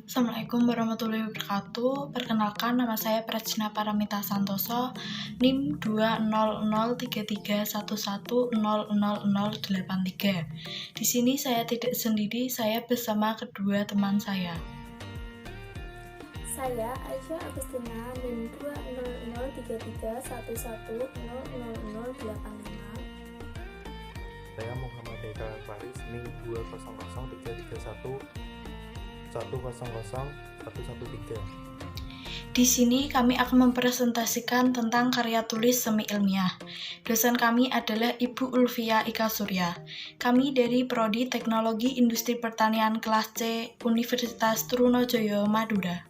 Assalamualaikum warahmatullahi wabarakatuh. Perkenalkan, nama saya Prajna Paramita Santoso, NIM 2003311000083. Di sini saya tidak sendiri, saya bersama kedua teman saya. Saya Aisyah Agustina, NIM 2003311000085. Saya Muhammad Eka Faris, NIM 200331100000113. Di sini kami akan mempresentasikan tentang karya tulis semi ilmiah. Dosen kami adalah Ibu Ulfia Ika Surya. Kami dari Prodi Teknologi Industri Pertanian kelas C Universitas Trunojoyo, Madura.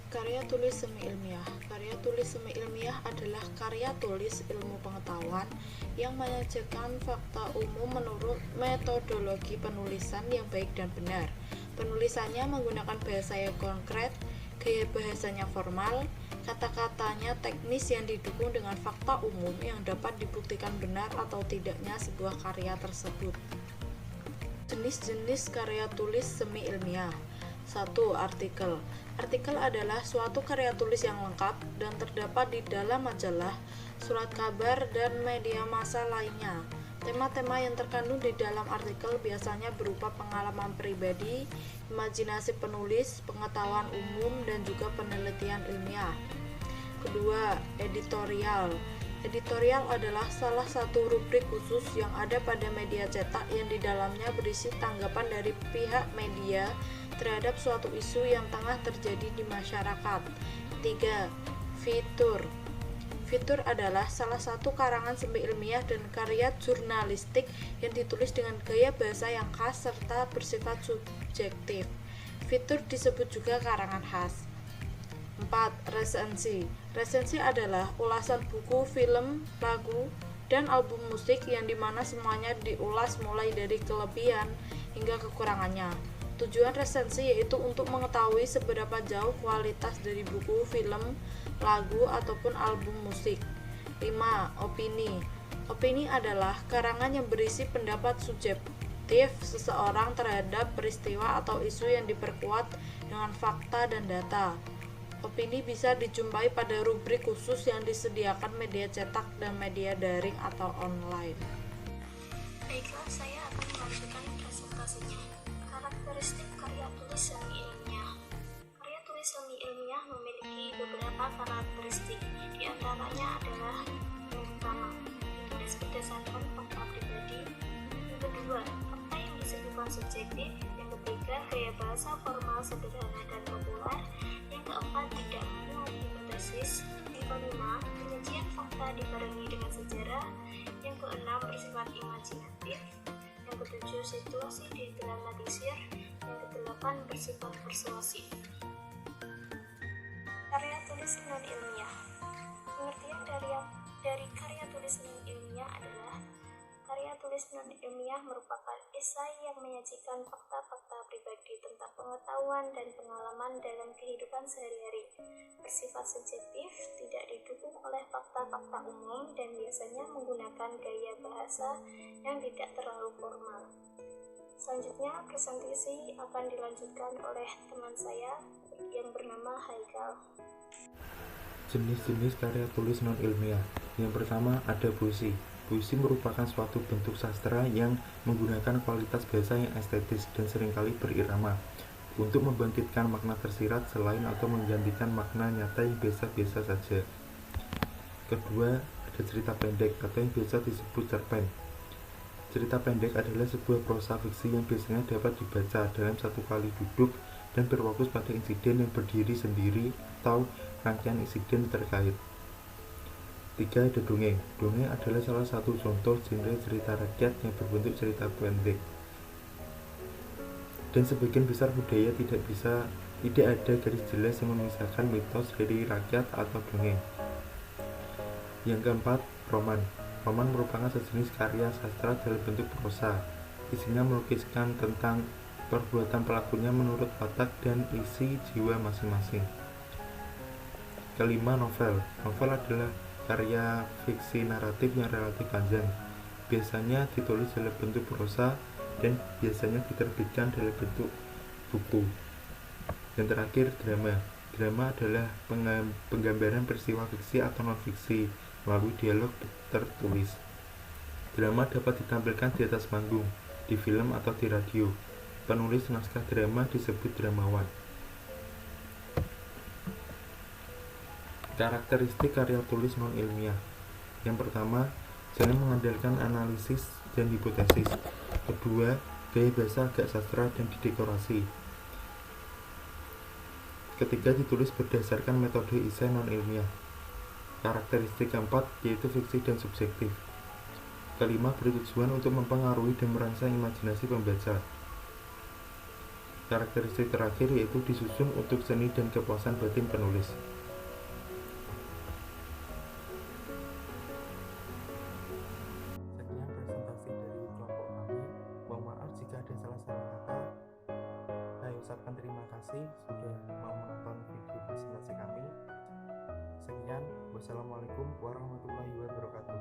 Karya tulis semi ilmiah. Karya tulis semi ilmiah adalah karya tulis ilmu pengetahuan yang menyajikan fakta umum menurut metodologi penulisan yang baik dan benar. Penulisannya menggunakan bahasa yang konkret, gaya bahasanya formal, kata-katanya teknis yang didukung dengan fakta umum yang dapat dibuktikan benar atau tidaknya sebuah karya tersebut. Jenis-jenis karya tulis semi ilmiah. 1. Artikel. Artikel adalah suatu karya tulis yang lengkap dan terdapat di dalam majalah, surat kabar, dan media massa lainnya. Tema-tema yang terkandung di dalam artikel biasanya berupa pengalaman pribadi, imajinasi penulis, pengetahuan umum, dan juga penelitian ilmiah. Kedua, editorial. Editorial adalah salah satu rubrik khusus yang ada pada media cetak yang di dalamnya berisi tanggapan dari pihak media terhadap suatu isu yang tengah terjadi di masyarakat. 3. Fitur. Fitur adalah salah satu karangan semi ilmiah dan karya jurnalistik yang ditulis dengan gaya bahasa yang khas serta bersifat subjektif. Fitur disebut juga karangan khas. 4. Resensi. Resensi adalah ulasan buku, film, lagu, dan album musik yang dimana semuanya diulas mulai dari kelebihan hingga kekurangannya. Tujuan resensi yaitu untuk mengetahui seberapa jauh kualitas dari buku, film, lagu, ataupun album musik. 5. Opini. Opini adalah karangan yang berisi pendapat subjektif seseorang terhadap peristiwa atau isu yang diperkuat dengan fakta dan data. Opini bisa dijumpai pada rubrik khusus yang disediakan media cetak dan media daring atau online. Baiklah, saya akan melanjutkan presentasinya. Karakteristik karya tulis semi ilmiah. Karya tulis semi ilmiah memiliki beberapa karakteristik. Di antaranya adalah yang pertama, ditulis berdasarkan fakta pribadi. Yang kedua, fakta yang disebutkan subjektif. Yang ketiga, gaya bahasa formal, sederhana, dan populer. Yang keempat, tidak memuat hipotesis. Yang kelima, penyajian fakta dibarengi dengan sejarah. Yang keenam, bersifat imajinatif. Yang ketujuh, situasi didramatisir. Yang kedelapan, bersifat persuasif. Karya tulis non ilmiah. Pengertian dari karya tulis non ilmiah adalah karya tulis non ilmiah merupakan esai yang menyajikan fakta-fakta pribadi tentang pengetahuan dan pengalaman dalam kehidupan sehari-hari, bersifat subjektif, tidak didukung oleh fakta-fakta umum, dan biasanya menggunakan gaya bahasa yang tidak terlalu formal. Selanjutnya, presentasi akan dilanjutkan oleh teman saya yang bernama Haikal. Jenis-jenis karya tulis non ilmiah. Yang pertama ada puisi. Puisi merupakan suatu bentuk sastra yang menggunakan kualitas bahasa yang estetis dan seringkali berirama untuk membangkitkan makna tersirat selain atau menggantikan makna nyata yang biasa-biasa saja. Kedua, ada cerita pendek atau yang biasa disebut cerpen. Cerita pendek adalah sebuah prosa fiksi yang biasanya dapat dibaca dalam satu kali duduk dan berfokus pada insiden yang berdiri sendiri atau rangkaian insiden terkait. 3. Ada dongeng. Dongeng adalah salah satu contoh genre cerita rakyat yang berbentuk cerita pendek. Dan sebagian besar budaya tidak ada garis jelas yang memisahkan mitos dari rakyat atau dongeng. Yang keempat, roman. Roman merupakan sejenis karya sastra dalam bentuk prosa. Isinya melukiskan tentang perbuatan pelakunya menurut watak dan isi jiwa masing-masing. Kelima, novel. Novel adalah karya fiksi naratif yang relatif panjang. Biasanya ditulis dalam bentuk prosa dan biasanya diterbitkan dalam bentuk buku. Dan terakhir, drama. Drama adalah penggambaran peristiwa fiksi atau non-fiksi melalui dialog tertulis. Drama dapat ditampilkan di atas panggung, di film atau di radio. Penulis naskah drama disebut dramawan. Karakteristik karya tulis non-ilmiah. Yang pertama, jangan mengandalkan analisis dan hipotesis. Kedua, gaya bahasa agak sastra dan didekorasi. Ketiga, ditulis berdasarkan metode esai non-ilmiah. Karakteristik keempat yaitu fiksi dan subjektif. Kelima, bertujuan untuk mempengaruhi dan merangsang imajinasi pembaca. Karakteristik terakhir yaitu disusun untuk seni dan kepuasan batin penulis. Sekian presentasi dari kelompok kami. Mohon maaf jika ada salah-salah kata. Saya ucapkan terima kasih sudah mau menonton video presentasi kami. Sekian, wassalamualaikum warahmatullahi wabarakatuh.